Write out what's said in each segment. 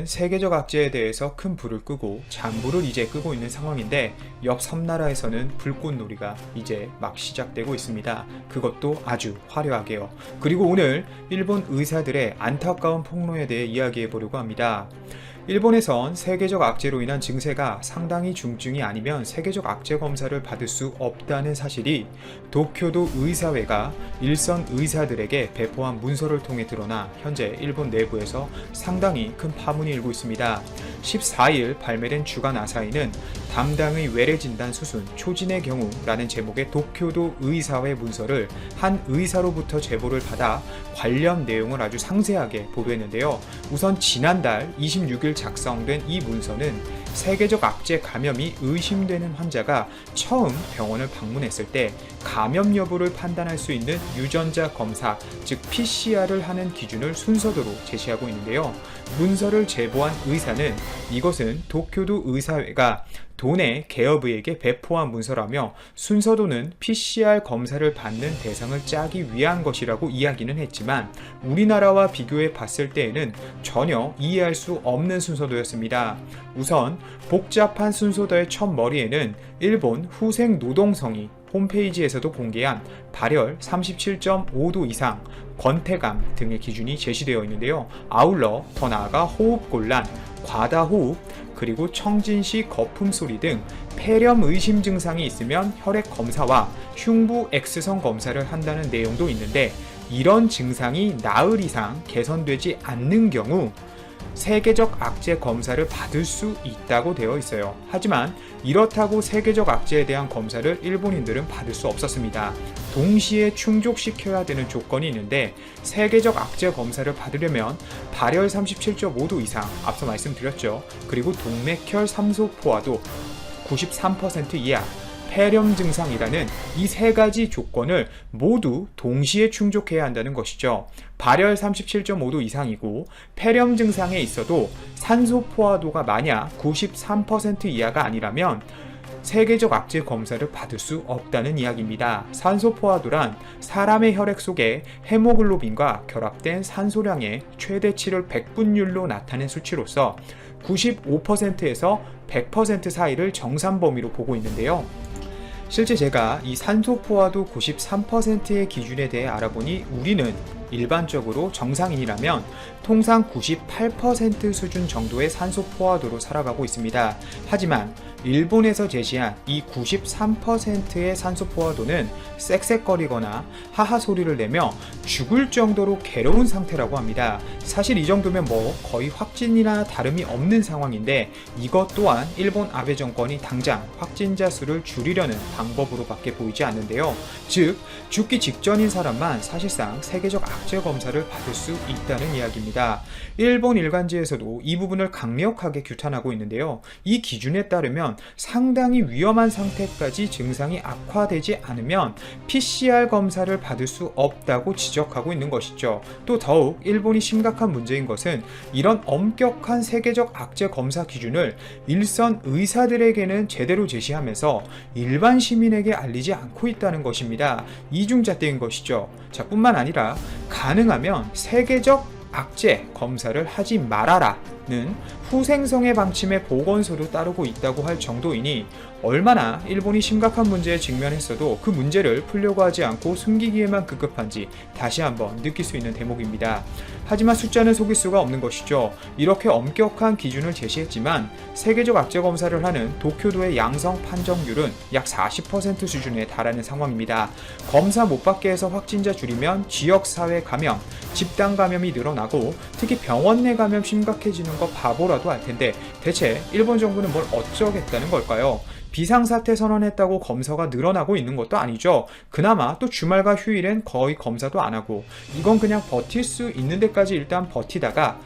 세계적 악재에 대해서 큰 불을 끄고 잔불을 이제 끄고 있는 상황인데 옆 섬나라에서는 불꽃놀이가 이제 막 시작되고 있습니다. 그것도 아주 화려하게요. 그리고 오늘 일본 의사들의 안타까운 폭로에 대해 이야기해 보려고 합니다. 일본에선 세계적 악재로 인한 증세가 상당히 중증이 아니면 세계적 악재 검사를 받을 수 없다는 사실이 도쿄도 의사회가 일선 의사들에게 배포한 문서를 통해 드러나 현재 일본 내부에서 상당히 큰 파문이 일고 있습니다. 14일 발매된 주간 아사히는 담당의 외래 진단 수순 초진의 경우라는 제목의 도쿄도 의사회 문서를 한 의사로부터 제보를 받아 관련 내용을 아주 상세하게 보도했는데요. 우선 지난달 26일 작성된 이 문서는 세계적 악재 감염이 의심되는 환자가 처음 병원을 방문했을 때 감염 여부를 판단할 수 있는 유전자 검사, 즉 PCR을 하는 기준을 순서대로 제시하고 있는데요. 문서를 제보한 의사는 이것은 도쿄도 의사회가 도내 개업의에게 배포한 문서라며 순서도는 PCR 검사를 받는 대상을 짜기 위한 것이라고 이야기는 했지만 우리나라와 비교해 봤을 때에는 전혀 이해할 수 없는 순서도였습니다. 우선 복잡한 순서도의 첫 머리에는 일본 후생 노동성이 홈페이지에서도 공개한 발열 37.5도 이상, 권태감 등의 기준이 제시되어 있는데요. 아울러 더 나아가 호흡곤란, 과다호흡, 그리고 청진시 거품 소리 등 폐렴 의심 증상이 있으면 혈액 검사와 흉부 X선 검사를 한다는 내용도 있는데 이런 증상이 나흘 이상 개선되지 않는 경우 세계적 악재 검사를 받을 수 있다고 되어 있어요. 하지만 이렇다고 세계적 악재에 대한 검사를 일본인들은 받을 수 없었습니다. 동시에 충족시켜야 되는 조건이 있는데 세계적 악재 검사를 받으려면 발열 37.5도 이상, 앞서 말씀드렸죠. 그리고 동맥혈 삼소 포화도 93% 이하, 폐렴 증상이라는 이 세 가지 조건을 모두 동시에 충족해야 한다는 것이죠. 발열 37.5도 이상이고 폐렴 증상에 있어도 산소 포화도가 만약 93% 이하가 아니라면 세계적 악재 검사를 받을 수 없다는 이야기입니다. 산소 포화도란 사람의 혈액 속에 헤모글로빈과 결합된 산소량의 최대치를 백분율로 나타낸 수치로서 95%에서 100% 사이를 정상 범위로 보고 있는데요. 실제 제가 이 산소 포화도 93%의 기준에 대해 알아보니 우리는 일반적으로 정상인이라면 통상 98% 수준 정도의 산소 포화도로 살아가고 있습니다. 하지만 일본에서 제시한 이 93%의 산소 포화도는 쌕쌕거리거나 하하 소리를 내며 죽을 정도로 괴로운 상태라고 합니다. 사실 이 정도면 거의 확진이나 다름이 없는 상황인데 이것 또한 일본 아베 정권이 당장 확진자 수를 줄이려는 방법으로밖에 보이지 않는데요. 즉 죽기 직전인 사람만 사실상 세계적 악재 검사를 받을 수 있다는 이야기입니다. 일본 일간지에서도 이 부분을 강력하게 규탄하고 있는데요. 이 기준에 따르면 상당히 위험한 상태까지 증상이 악화되지 않으면 PCR 검사를 받을 수 없다고 지적하고 있는 것이죠. 또 더욱 일본이 심각한 문제인 것은 이런 엄격한 세계적 악재 검사 기준을 일선 의사들에게는 제대로 제시하면서 일반 시민에게 알리지 않고 있다는 것입니다. 이중잣대인 것이죠. 자, 뿐만 아니라 가능하면 세계적 악재 검사를 하지 말아라는 후생성의 방침의 보건소도 따르고 있다고 할 정도이니 얼마나 일본이 심각한 문제에 직면했어도 그 문제를 풀려고 하지 않고 숨기기에만 급급한지 다시 한번 느낄 수 있는 대목입니다. 하지만 숫자는 속일 수가 없는 것이죠. 이렇게 엄격한 기준을 제시했지만 세계적 악재 검사를 하는 도쿄도의 양성 판정률은 약 40% 수준에 달하는 상황입니다. 검사 못 받게 해서 확진자 줄이면 지역사회 감염, 집단 감염이 늘어나고 특히 병원 내 감염 심각해지는 거 바보라도 알 텐데 대체 일본 정부는 뭘 어쩌겠다는 걸까요? 비상사태 선언했다고 검사가 늘어나고 있는 것도 아니죠. 그나마 또 주말과 휴일엔 거의 검사도 안 하고 이건 그냥 버틸 수 있는 데까지 일단 버티다가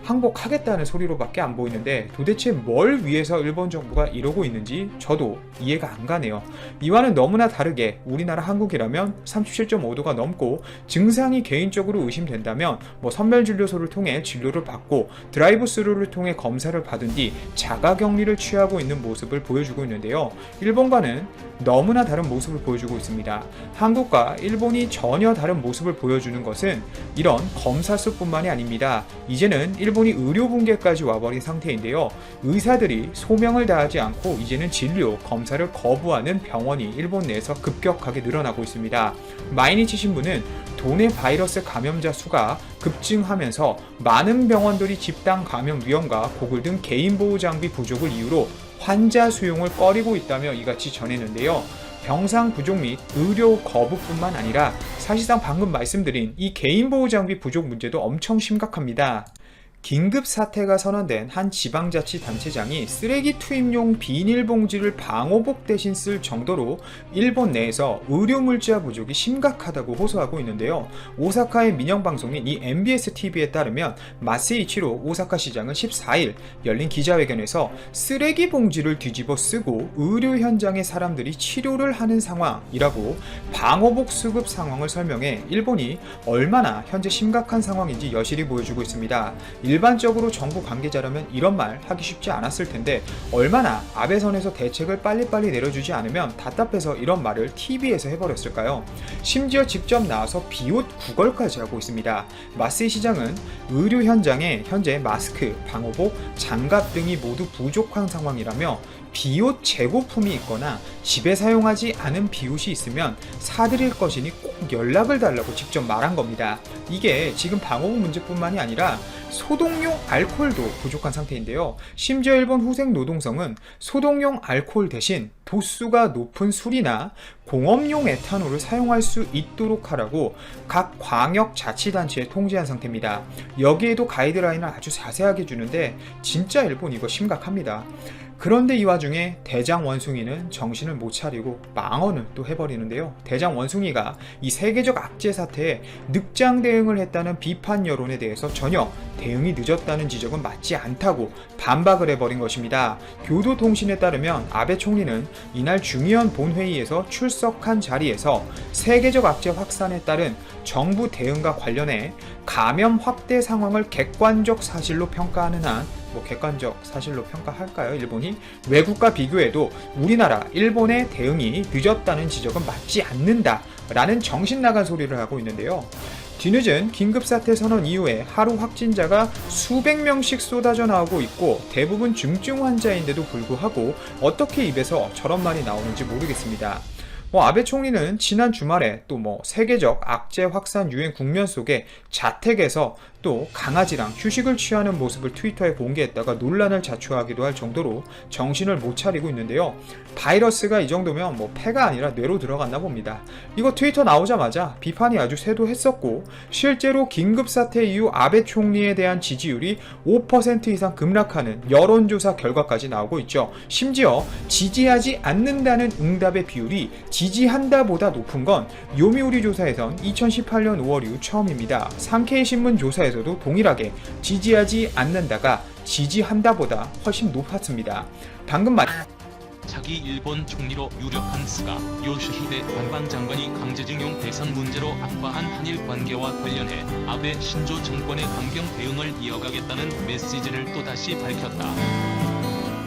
항복하겠다는 소리로밖에 안 보이는데 도대체 뭘 위해서 일본 정부가 이러고 있는지 저도 이해가 안 가네요. 이와는 너무나 다르게 우리나라 한국이라면 37.5도가 넘고 증상이 개인적으로 의심된다면 선별진료소를 통해 진료를 받고 드라이브 스루를 통해 검사를 받은 뒤 자가격리를 취하고 있는 모습을 보여주고 있는데요. 일본과는 너무나 다른 모습을 보여주고 있습니다. 한국과 일본이 전혀 다른 모습을 보여주는 것은 이런 검사 수뿐만이 아닙니다. 이제는 일본이 의료 붕괴까지 와버린 상태인데요. 의사들이 소명을 다하지 않고 이제는 진료, 검사를 거부하는 병원이 일본 내에서 급격하게 늘어나고 있습니다. 마이니치 신문은 도내 바이러스 감염자 수가 급증하면서 많은 병원들이 집단 감염 위험과 고글 등 개인 보호 장비 부족을 이유로 환자 수용을 꺼리고 있다며 이같이 전했는데요. 병상 부족 및 의료 거부뿐만 아니라 사실상 방금 말씀드린 이 개인 보호 장비 부족 문제도 엄청 심각합니다. 긴급 사태가 선언된 한 지방자치단체장이 쓰레기 투입용 비닐봉지를 방호복 대신 쓸 정도로 일본 내에서 의료물자 부족이 심각하다고 호소하고 있는데요. 오사카의 민영방송인 이 MBS-TV에 따르면 마세이치로 오사카 시장은 14일 열린 기자회견에서 쓰레기 봉지를 뒤집어 쓰고 의료 현장의 사람들이 치료를 하는 상황이라고 방호복 수급 상황을 설명해 일본이 얼마나 현재 심각한 상황인지 여실히 보여주고 있습니다. 일반적으로 정부 관계자라면 이런 말 하기 쉽지 않았을 텐데 얼마나 아베 선에서 대책을 빨리빨리 내려주지 않으면 답답해서 이런 말을 TV에서 해버렸을까요? 심지어 직접 나와서 비옷 구걸까지 하고 있습니다. 마세이 시장은 의료 현장에 현재 마스크, 방호복, 장갑 등이 모두 부족한 상황이라며 비옷 재고품이 있거나 집에 사용하지 않은 비옷이 있으면 사드릴 것이니 꼭 연락을 달라고 직접 말한 겁니다. 이게 지금 방호복 문제뿐만이 아니라 소독용 알코올도 부족한 상태인데요. 심지어 일본 후생노동성은 소독용 알코올 대신 도수가 높은 술이나 공업용 에탄올을 사용할 수 있도록 하라고 각 광역자치단체에 통지한 상태입니다. 여기에도 가이드라인을 아주 자세하게 주는데 진짜 일본 이거 심각합니다. 그런데 이 와중에 대장 원숭이는 정신을 못 차리고 망언을 또 해버리는데요. 대장 원숭이가 이 세계적 악재 사태에 늑장 대응을 했다는 비판 여론에 대해서 전혀 대응이 늦었다는 지적은 맞지 않다고 반박을 해버린 것입니다. 교도통신에 따르면 아베 총리는 이날 중의원 본회의에서 출석한 자리에서 세계적 악재 확산에 따른 정부 대응과 관련해 감염 확대 상황을 객관적 사실로 평가하는 한 객관적 사실로 평가할까요? 일본이? 외국과 비교해도 우리나라, 일본의 대응이 늦었다는 지적은 맞지 않는다 라는 정신나간 소리를 하고 있는데요. 뒤늦은 긴급사태 선언 이후에 하루 확진자가 수백 명씩 쏟아져 나오고 있고 대부분 중증 환자인데도 불구하고 어떻게 입에서 저런 말이 나오는지 모르겠습니다. 아베 총리는 지난 주말에 또 세계적 악재 확산 유행 국면 속에 자택에서 또 강아지랑 휴식을 취하는 모습을 트위터에 공개했다가 논란을 자초하기도 할 정도로 정신을 못 차리고 있는데요. 바이러스가 이 정도면 폐가 아니라 뇌로 들어갔나 봅니다. 이거 트위터 나오자마자 비판이 아주 쇄도했었고 실제로 긴급사태 이후 아베 총리에 대한 지지율이 5% 이상 급락하는 여론조사 결과까지 나오고 있죠. 심지어 지지하지 않는다는 응답의 비율이 지지한다 보다 높은 건 요미우리 조사에선 2018년 5월 이후 처음입니다. 상케이신문 조사에서도 동일하게 지지하지 않는다가 지지한다 보다 훨씬 높았습니다. 방금 차기 일본 총리로 유력한 스가 요시히데 관방장관이 강제징용 대상 문제로 악화한 한일 관계와 관련해 아베 신조 정권의 강경 대응을 이어가겠다는 메시지를 또다시 밝혔다.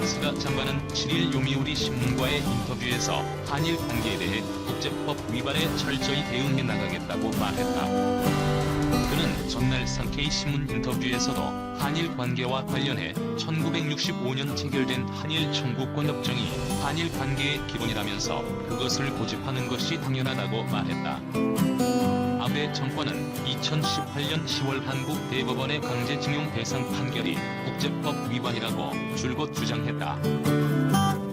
스가 장관은 7일 요미우리 신문과의 인터뷰에서 한일 관계에 대해 국제법 위반에 철저히 대응해 나가겠다고 말했다. 그는 전날 상케이 신문 인터뷰에서도 한일 관계와 관련해 1965년 체결된 한일 청구권 협정이 한일 관계의 기본이라면서 그것을 고집하는 것이 당연하다고 말했다. 아베 정권은 2018년 10월 한국 대법원의 강제징용 대상 판결이 국제법 위반이라고 줄곧 주장했다.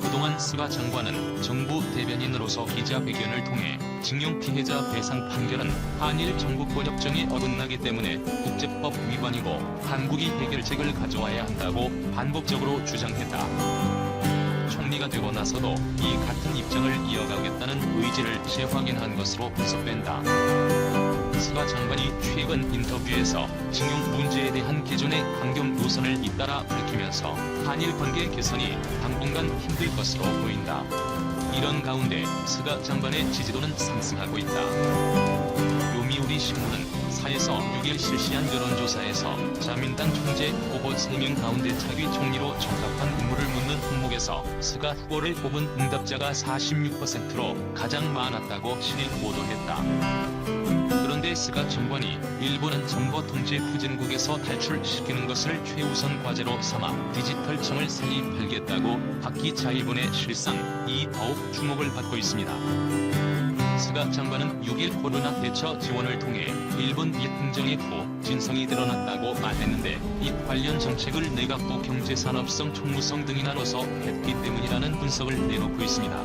그동안 스가 장관은 정부 대변인으로서 기자회견을 통해 징용 피해자 배상 판결은 한일 청구권 협정에 어긋나기 때문에 국제법 위반이고 한국이 해결책을 가져와야 한다고 반복적으로 주장했다. 총리가 되고 나서도 이 같은 입장을 이어가겠다는 의지를 재확인한 것으로 분석된다. 스가 장관이 최근 인터뷰에서 징용 문제에 대한 기존의 강경 노선을 잇따라 밝히면서 한일 관계 개선이 당분간 힘들 것으로 보인다. 이런 가운데 스가 장관의 지지도는 상승하고 있다. 요미우리 신문은 4에서 6일 실시한 여론조사에서 자민당 총재 후보 3명 가운데 차기 총리로 적합한 인물을 묻는 항목에서 스가 후보를 뽑은 응답자가 46%로 가장 많았다고 실일 보도했다. 그런데 요시히데 스가 장관이 일본은 정보 통제 후진국에서 탈출시키는 것을 최우선 과제로 삼아 디지털청을 설립하겠다고 박 기자 일본의 실상이 더욱 주목을 받고 있습니다. 스가 장관은 6일 코로나 대처 지원을 통해 일본 비행정의 진성이 드러났다고 말했는데 이 관련 정책을 내각부 경제산업성 총무성 등이 나눠서 했기 때문이라는 분석을 내놓고 있습니다.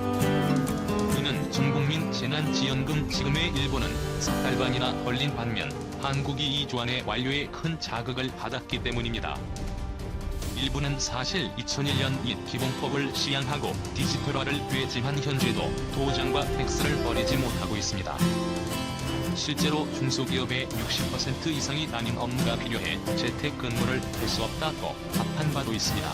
이는 전국민 재난지원금 지급에 일본은 4달반이나 걸린 반면 한국이 이 조안의 완료에 큰 자극을 받았기 때문입니다. 일부는 사실 2001년 이 기본법을 시행하고 디지털화를 꾀지만 현재도 도장과 팩스를 버리지 못하고 있습니다. 실제로 중소기업의 60% 이상이 단임 업무가 필요해 재택근무를 할 수 없다고 답한 바도 있습니다.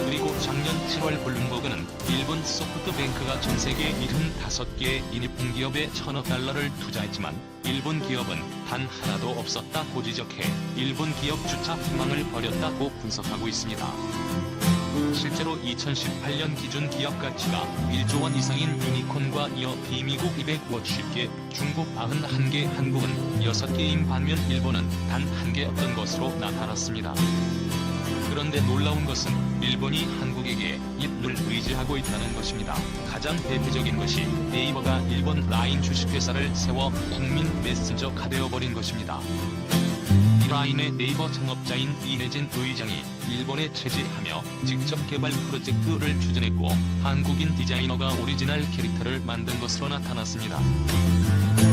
그리고 작년 7월 블룸버그는 일본 소프트뱅크가 전세계 75개의 일본기업에 1,000억 달러를 투자했지만 일본 기업은 단 하나도 없었다고 지적해 일본 기업 주차 희망을 버렸다고 분석하고 있습니다. 실제로 2018년 기준 기업 가치가 1조 원 이상인 유니콘과 이어 비미국 250개, 중국 91개, 한국은 6개인 반면 일본은 단 1개였던 것으로 나타났습니다. 그런데 놀라운 것은 일본이 한국에게 이를 의지하고 있다는 것입니다. 가장 대표적인 것이 네이버가 일본 라인 주식회사를 세워 국민 메신저가 되어버린 것입니다. 이 라인의 네이버 창업자인 이혜진 의장이 일본에 체지하며 직접 개발 프로젝트를 추진했고 한국인 디자이너가 오리지널 캐릭터를 만든 것으로 나타났습니다.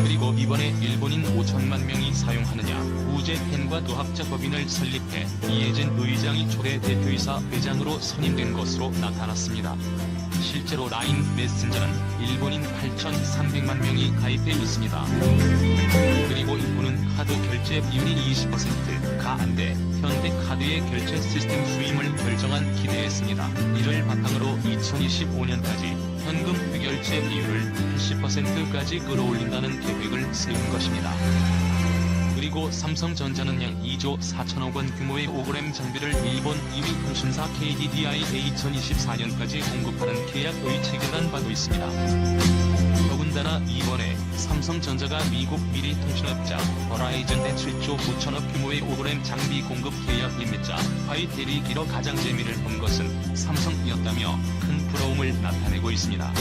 그리고 이번에 일본인 5천만 명이 사용하느냐 우제펜과 도합자 법인을 설립해 이혜진 의장이 초대 대표이사 회장으로 선임된 것으로 나타났습니다. 실제로 라인 메신저는 일본인 8,300만 명이 가입해 있습니다. 그리고 이분은 카드 결제 비율이 20%가 안 돼 현대카드의 결제 시스템 수임을 결정한 기대했습니다. 이를 바탕으로 2025년까지 현금 비결제 비율을 80%까지 끌어올린다는 계획을 세운 것입니다. 그리고 삼성전자는 약 2조 4천억 원 규모의 5g 장비를 일본 2위 통신사 KDDI에 2024년까지 공급하는 계약의 체결한 바도 있습니다. 더군다나 이번에 삼성전자가 미국 미래통신업자 버라이즌에 7조 9천억 규모의 5g 장비 공급 계약 임자와의 대리기로 가장 재미를 본 것은 삼성이었다며 큰 부러움을 나타내고 있습니다.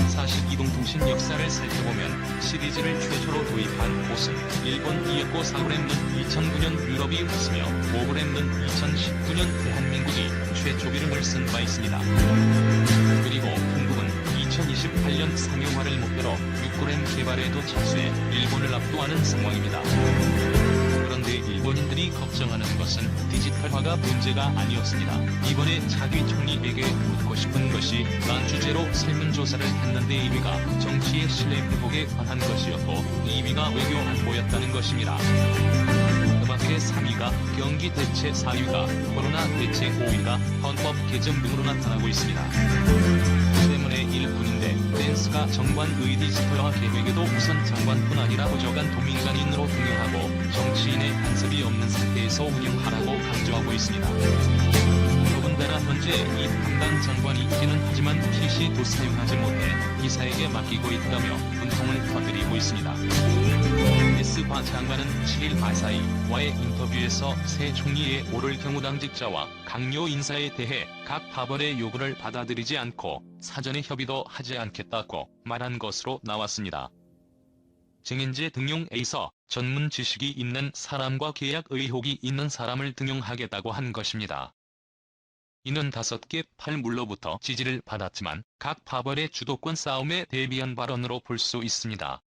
사실 이동통신 역사를 살펴보면 시리즈를 최초로 도입한 곳은 일본이었고 4g는 2009년 유럽이 왔으며 5g는 2019년 대한민국이 최초비를 쓴 바 있습니다. 그리고 한국은 2028년 상용화를 목표로 6g 개발에도 착수해 일본을 압도하는 상황입니다. 그런데 일본인들이 걱정하는 것은 디지털화가 문제가 아니었습니다. 이번에 차기 총리에게 묻고 싶은 것이 란 주제로 설문조사를 했는데 2위가 정치의 신뢰 회복에 관한 것이었고 2위가 외교 안보였다는 것입니다. 그밖에 3위가 경기 대책, 4위가 코로나 대책, 5위가 헌법 개정 등으로 나타나고 있습니다. 때문에 일뿐인데 댄스가 정관의 디지털화 계획에도 우선 장관뿐 아니라 보좌관 도민간인으로 등용하고 정치인의 간섭이 없는 상태에서 운영하라고 강조하고 있습니다. 더군다나 현재 이 담당 장관이 있기는 하지만 PC도 사용하지 못해 이사에게 맡기고 있다며 분통을 터뜨리고 있습니다. S과 장관은 7일 아사히와의 인터뷰에서 새 총리에 오를 경우 당직자와 강요 인사에 대해 각 파벌의 요구를 받아들이지 않고 사전에 협의도 하지 않겠다고 말한 것으로 나왔습니다. 증인제 등용에서 전문 지식이 있는 사람과 계약 의혹이 있는 사람을 등용하겠다고 한 것입니다. 이는 5개 팔물로부터 지지를 받았지만 각 파벌의 주도권 싸움에 대비한 발언으로 볼 수 있습니다.